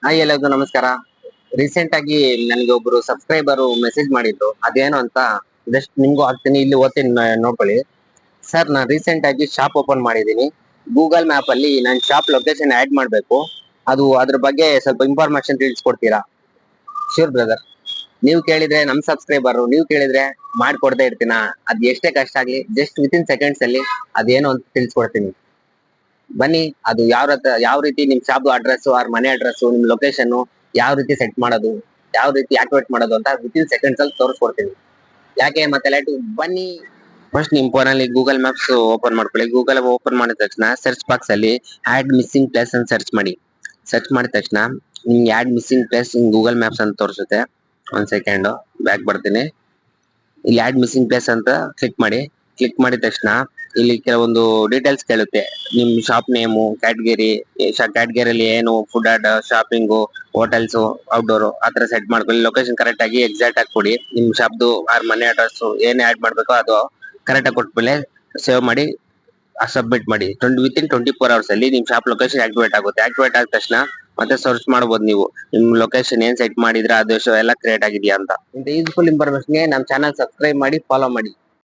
Hi ಎಲ್ಲರಿಗೂ ನಮಸ್ಕಾರ. Recent ಆಗಿ ನನಗೆ ಒಬ್ರು ಸಬ್ಸ್ಕ್ರೈಬರ್ ಮೆಸೇಜ್ ಮಾಡಿದ್ರು. ಅದೇನು ಅಂತ ಜಸ್ಟ್ ನಿಮ್ಗೂ ಹಾಕ್ತೀನಿ, ಇಲ್ಲಿ ಓದ್ತೀನಿ, ನೋಡ್ಕೊಳ್ಳಿ. ಸರ್, ನಾನು ರೀಸೆಂಟ್ ಆಗಿ ಶಾಪ್ ಓಪನ್ ಮಾಡಿದ್ದೀನಿ. ಗೂಗಲ್ ಮ್ಯಾಪ್ ಅಲ್ಲಿ ನನ್ನ ಶಾಪ್ ಲೊಕೇಶನ್ ಆಡ್ ಮಾಡಬೇಕು. ಅದ್ರ ಬಗ್ಗೆ ಸ್ವಲ್ಪ ಇನ್ಫಾರ್ಮೇಶನ್ ತಿಳಿಸ್ಕೊಡ್ತೀರಾ? Sure brother. ನೀವು ಕೇಳಿದ್ರೆ ನಮ್ ಸಬ್ಸ್ಕ್ರೈಬರ್, ನೀವು ಕೇಳಿದ್ರೆ ಮಾಡ್ಕೊಡ್ತಾ ಇರ್ತೀನ. ಅದ್ ಎಷ್ಟೇ ಕಷ್ಟ ಆಗ್ಲಿ, ಜಸ್ಟ್ ವಿತಿನ್ ಸೆಕೆಂಡ್ಸ್ ಅಲ್ಲಿ ಅದೇನು ಅಂತ ತಿಳಿಸ್ಕೊಡ್ತೀನಿ. ಬನ್ನಿ, ಅದು ಯಾವ ರೀತಿ ನಿಮ್ ಶಾಪ್ ಅಡ್ರೆಸ್ ಆರ್ ಮನೆ ಅಡ್ರೆಸ್, ನಿಮ್ ಲೊಕೇಶನ್ ಯಾವ ರೀತಿ ಸೆಟ್ ಮಾಡೋದು, ಯಾವ ರೀತಿ ಆಕ್ಟಿವೇಟ್ ಮಾಡೋದು ಅಂತ ವಿತಿನ್ ಸೆಕೆಂಡ್ಸ್ ಅಲ್ಲಿ ತೋರಿಸ್ಕೊಡ್ತೀನಿ. ಯಾಕೆ ಮತ್ತೆ ಲೇಟು, ಬನ್ನಿ. ಫಸ್ಟ್ ನಿಮ್ ಫೋನ್ ಅಲ್ಲಿ ಗೂಗಲ್ ಮ್ಯಾಪ್ಸ್ ಓಪನ್ ಮಾಡ್ಕೊಳ್ಳಿ. ಗೂಗಲ್ ಓಪನ್ ಮಾಡಿದ ತಕ್ಷಣ ಸರ್ಚ್ ಬಾಕ್ಸ್ ಅಲ್ಲಿ ಆಡ್ ಮಿಸ್ಸಿಂಗ್ ಪ್ಲೇಸ್ ಅಂತ ಸರ್ಚ್ ಮಾಡಿ. ಸರ್ಚ್ ಮಾಡಿದ ತಕ್ಷಣ ನಿಮ್ಗೆ add missing place in Google maps ಅಂತ ತೋರಿಸುತ್ತೆ. ಒಂದ್ ಸೆಕೆಂಡ್ ಬ್ಯಾಕ್ ಬರ್ತೀನಿ. ಇಲ್ಲಿ ಆಡ್ ಮಿಸ್ಸಿಂಗ್ ಪ್ಲೇಸ್ ಅಂತ ಕ್ಲಿಕ್ ಮಾಡಿ. ಕ್ಲಿಕ್ ಮಾಡಿದ ತಕ್ಷಣ ಇಲ್ಲಿ ಕೆಲವೊಂದು ಡೀಟೇಲ್ಸ್ ಕೇಳುತ್ತೆ. ನಿಮ್ ಶಾಪ್ ನೇಮು, ಕ್ಯಾಟಗರಿಯಲ್ಲಿ ಏನು food and, shopping, hotels, outdoor ಆತರ ಸೆಟ್ ಮಾಡ್ಕೊಳ್ಳಿ. ಲೊಕೇಶನ್ ಕರೆಕ್ಟ್ ಆಗಿ ಎಕ್ಸಾಕ್ಟ್ ಆಗಿ ಕೊಡಿ. ನಿಮ್ ಶಾಪ್ದು ಆರ್ ಮನೆ ಅಡ್ರೆಸ್ ಏನೇ ಆಡ್ ಮಾಡ್ಬೇಕೋ ಅದು ಕರೆಕ್ಟ್ ಆಗಿ ಕೊಟ್ಮೇಲೆ ಸೇವ್ ಮಾಡಿ ಸಬ್ಮಿಟ್ ಮಾಡಿ. ವಿತಿನ್ 24 hours ಅಲ್ಲಿ ನಿಮ್ ಶಾಪ್ ಲೊಕೇಶನ್ ಆಕ್ಟಿವೇಟ್ ಆಗುತ್ತೆ. ಆಕ್ಟಿವೇಟ್ ಆದ ತಕ್ಷಣ ಮತ್ತೆ ಸರ್ಚ್ ಮಾಡಬಹುದು. ನೀವು ನಿಮ್ ಲೊಕೇಶನ್ ಏನ್ ಸೆಟ್ ಮಾಡಿದ್ರೆ ಅದು ಎಲ್ಲ ಕ್ರಿಯೇಟ್ ಆಗಿದೆಯಾ ಅಂತ. ಇಂತ ಯೂಸ್ಫುಲ್ ಇನ್ಫಾರ್ಮೇಶನ್ ನಮ್ ಚಾನಲ್ ಸಬ್ಸ್ಕ್ರೈಬ್ ಮಾಡಿ, ಫಾಲೋ ಮಾಡಿ.